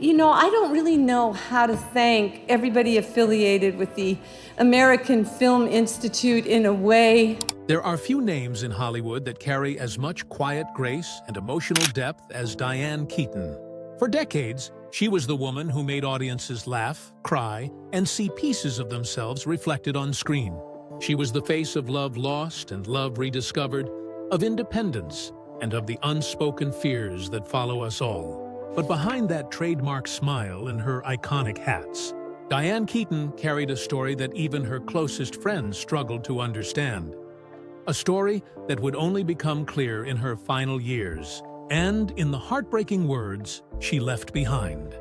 I don't really know how to thank everybody affiliated with the American Film Institute in a way. There are few names in Hollywood that carry as much quiet grace and emotional depth as Dianne Keaton. For decades, she was the woman who made audiences laugh, cry, and see pieces of themselves reflected on screen. She was the face of love lost and love rediscovered, of independence, and of the unspoken fears that follow us all. But behind that trademark smile and her iconic hats, Dianne Keaton carried a story that even her closest friends struggled to understand. A story that would only become clear in her final years, and in the heartbreaking words she left behind.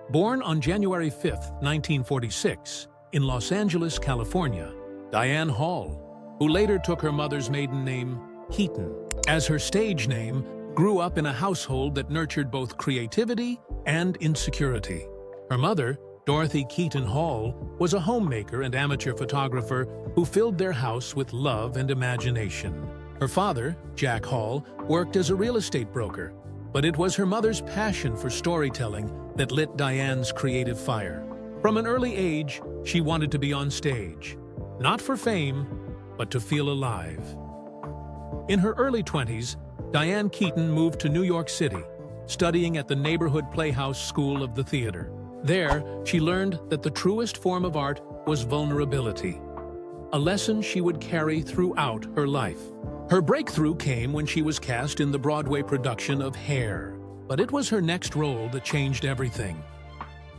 Born on January 5, 1946, in Los Angeles, California, Dianne Hall, who later took her mother's maiden name, Keaton, as her stage name, grew up in a household that nurtured both creativity and insecurity. Her mother, Dorothy Keaton Hall, was a homemaker and amateur photographer who filled their house with love and imagination. Her father, Jack Hall, worked as a real estate broker, but it was her mother's passion for storytelling that lit Dianne's creative fire. From an early age, she wanted to be on stage, not for fame, but to feel alive. In her early 20s, Dianne Keaton moved to New York City, studying at the neighborhood Playhouse School of the Theater. There, she learned that the truest form of art was vulnerability, a lesson she would carry throughout her life. Her breakthrough came when she was cast in the Broadway production of Hair, but it was her next role that changed everything.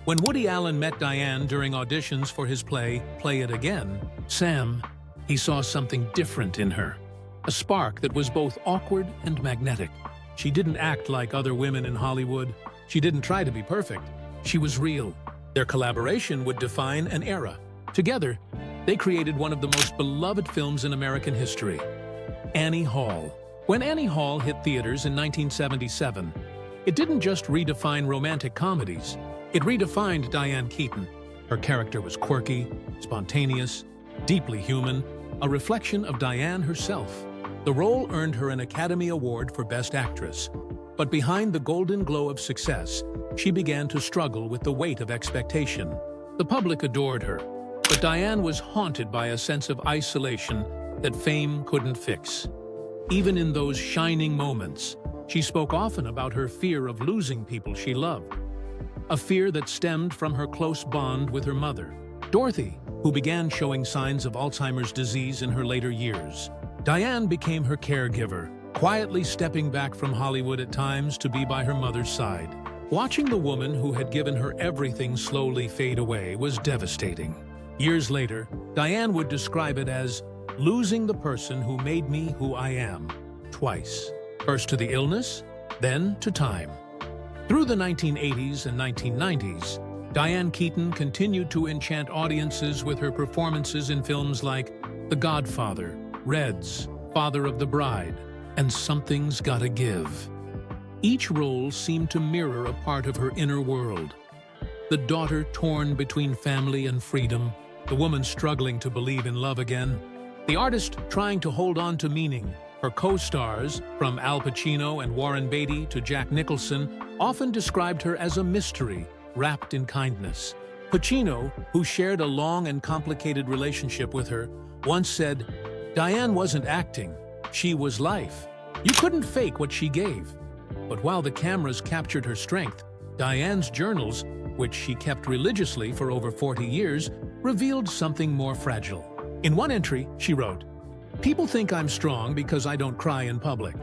When Woody Allen met Dianne during auditions for his play, Play It Again, Sam, he saw something different in her. A spark that was both awkward and magnetic. She didn't act like other women in Hollywood. She didn't try to be perfect. She was real. Their collaboration would define an era. Together, they created one of the most beloved films in American history, Annie Hall. When Annie Hall hit theaters in 1977, it didn't just redefine romantic comedies. It redefined Dianne Keaton. Her character was quirky, spontaneous, deeply human, a reflection of Dianne herself. The role earned her an Academy Award for Best Actress, but behind the golden glow of success, she began to struggle with the weight of expectation. The public adored her, but Dianne was haunted by a sense of isolation that fame couldn't fix. Even in those shining moments, she spoke often about her fear of losing people she loved, a fear that stemmed from her close bond with her mother, Dorothy, who began showing signs of Alzheimer's disease in her later years. Dianne became her caregiver, quietly stepping back from Hollywood at times to be by her mother's side. Watching the woman who had given her everything slowly fade away was devastating. Years later, Dianne would describe it as losing the person who made me who I am, twice. First to the illness, then to time. Through the 1980s and 1990s, Dianne Keaton continued to enchant audiences with her performances in films like The Godfather, Reds, Father of the Bride, and Something's Gotta Give. Each role seemed to mirror a part of her inner world. The daughter torn between family and freedom, the woman struggling to believe in love again, the artist trying to hold on to meaning. Her co-stars, from Al Pacino and Warren Beatty to Jack Nicholson, often described her as a mystery wrapped in kindness. Pacino, who shared a long and complicated relationship with her, once said, "Dianne wasn't acting, she was life. You couldn't fake what she gave." But while the cameras captured her strength, Dianne's journals, which she kept religiously for over 40 years, revealed something more fragile. In one entry, she wrote, "People think I'm strong because I don't cry in public.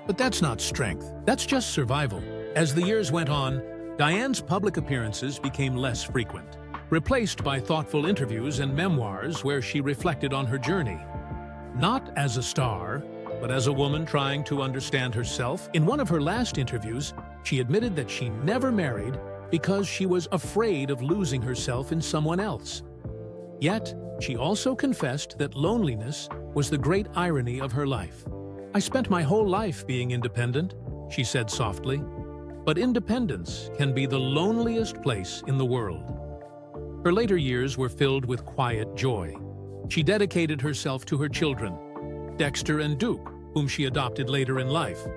But that's not strength, that's just survival." As the years went on, Dianne's public appearances became less frequent, replaced by thoughtful interviews and memoirs where she reflected on her journey. Not as a star, but as a woman trying to understand herself. In one of her last interviews, she admitted that she never married because she was afraid of losing herself in someone else. Yet, she also confessed that loneliness was the great irony of her life. "I spent my whole life being independent," she said softly. But independence can be the loneliest place in the world. Her later years were filled with quiet joy. She dedicated herself to her children, Dexter and Duke, whom she adopted later in life,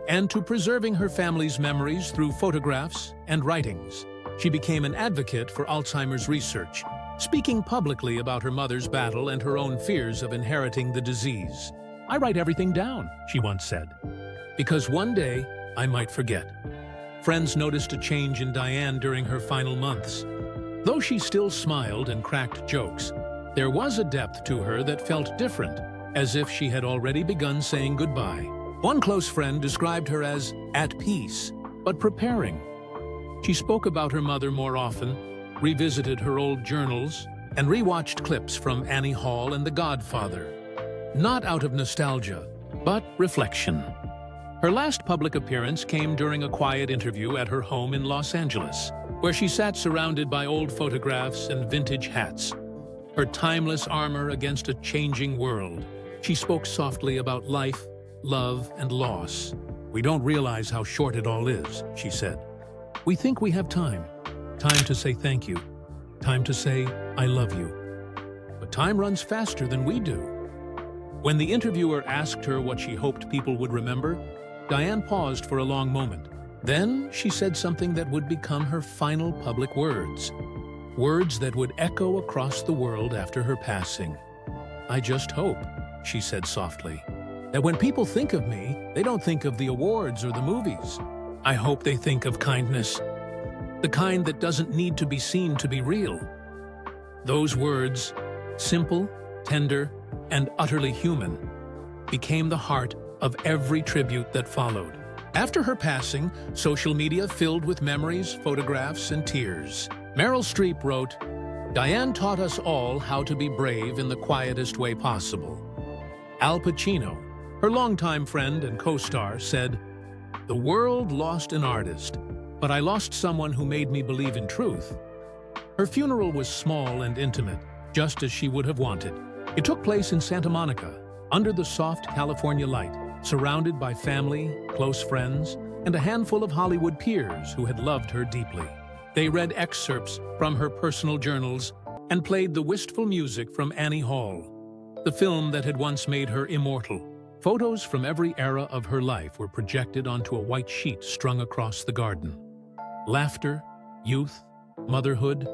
and to preserving her family's memories through photographs and writings. She became an advocate for Alzheimer's research, speaking publicly about her mother's battle and her own fears of inheriting the disease. "I write everything down," she once said, "because one day I might forget." Friends noticed a change in Dianne during her final months. Though she still smiled and cracked jokes, there was a depth to her that felt different, as if she had already begun saying goodbye. One close friend described her as at peace, but preparing. She spoke about her mother more often, revisited her old journals, and rewatched clips from Annie Hall and The Godfather. Not out of nostalgia, but reflection. Her last public appearance came during a quiet interview at her home in Los Angeles, where she sat surrounded by old photographs and vintage hats. Her timeless armor against a changing world. She spoke softly about life, love, and loss. "We don't realize how short it all is," she said. "We think we have time. Time to say thank you. Time to say, I love you. But time runs faster than we do." When the interviewer asked her what she hoped people would remember, Dianne paused for a long moment. Then she said something that would become her final public words. Words that would echo across the world after her passing. "I just hope," she said softly, "that when people think of me, they don't think of the awards or the movies. I hope they think of kindness. The kind that doesn't need to be seen to be real." Those words, simple, tender, and utterly human, became the heart of every tribute that followed. After her passing, social media filled with memories, photographs, and tears. Meryl Streep wrote, "Dianne taught us all how to be brave in the quietest way possible." Al Pacino, her longtime friend and co-star, said, "The world lost an artist, but I lost someone who made me believe in truth." Her funeral was small and intimate, just as she would have wanted. It took place in Santa Monica, under the soft California light, surrounded by family, close friends, and a handful of Hollywood peers who had loved her deeply. They read excerpts from her personal journals and played the wistful music from Annie Hall, the film that had once made her immortal. Photos from every era of her life were projected onto a white sheet strung across the garden. Laughter, youth, motherhood,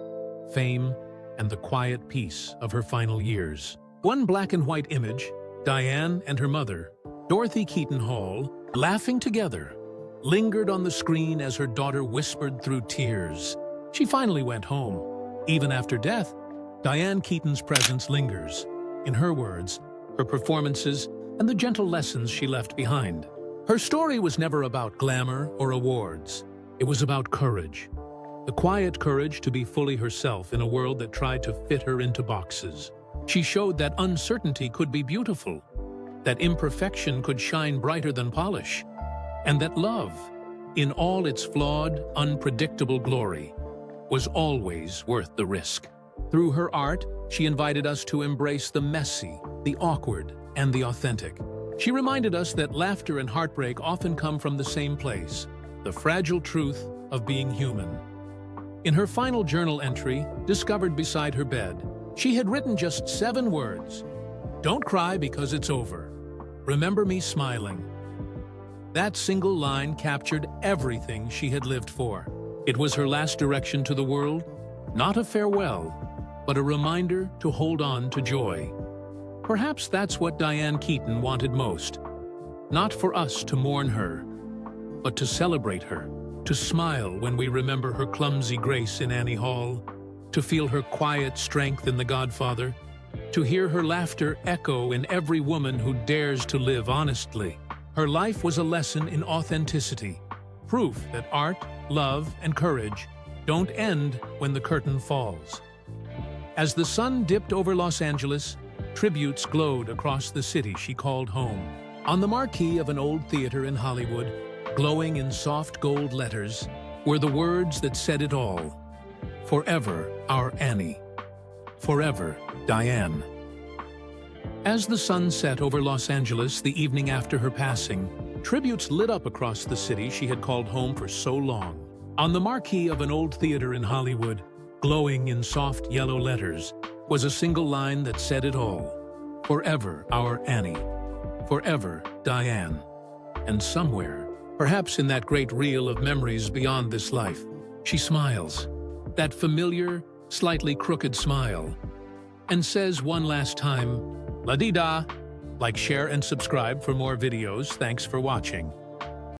fame, and the quiet peace of her final years. One black and white image, Dianne and her mother, Dorothy Keaton Hall, laughing together, lingered on the screen as her daughter whispered through tears. She finally went home. Even after death, Dianne Keaton's presence lingers. In her words, her performances, and the gentle lessons she left behind. Her story was never about glamour or awards. It was about courage. The quiet courage to be fully herself in a world that tried to fit her into boxes. She showed that uncertainty could be beautiful, that imperfection could shine brighter than polish, and that love, in all its flawed, unpredictable glory, was always worth the risk. Through her art, she invited us to embrace the messy, the awkward, and the authentic. She reminded us that laughter and heartbreak often come from the same place, the fragile truth of being human. In her final journal entry, discovered beside her bed, she had written just 7 words. "Don't cry because it's over. Remember me smiling." That single line captured everything she had lived for. It was her last direction to the world, not a farewell, but a reminder to hold on to joy. Perhaps that's what Dianne Keaton wanted most. Not for us to mourn her, but to celebrate her, to smile when we remember her clumsy grace in Annie Hall, to feel her quiet strength in The Godfather, to hear her laughter echo in every woman who dares to live honestly. Her life was a lesson in authenticity, proof that art, love, and courage don't end when the curtain falls. As the sun dipped over Los Angeles, tributes glowed across the city she called home. On the marquee of an old theater in Hollywood, glowing in soft gold letters, were the words that said it all. "Forever, our Annie. Forever, Dianne." As the sun set over Los Angeles the evening after her passing, tributes lit up across the city she had called home for so long. On the marquee of an old theater in Hollywood, glowing in soft yellow letters, was a single line that said it all. "Forever, our Annie. Forever, Dianne." And somewhere, perhaps in that great reel of memories beyond this life, She smiles, that familiar, slightly crooked smile, and says one last time, La-di-da. Like, share, and subscribe for more videos. Thanks for watching.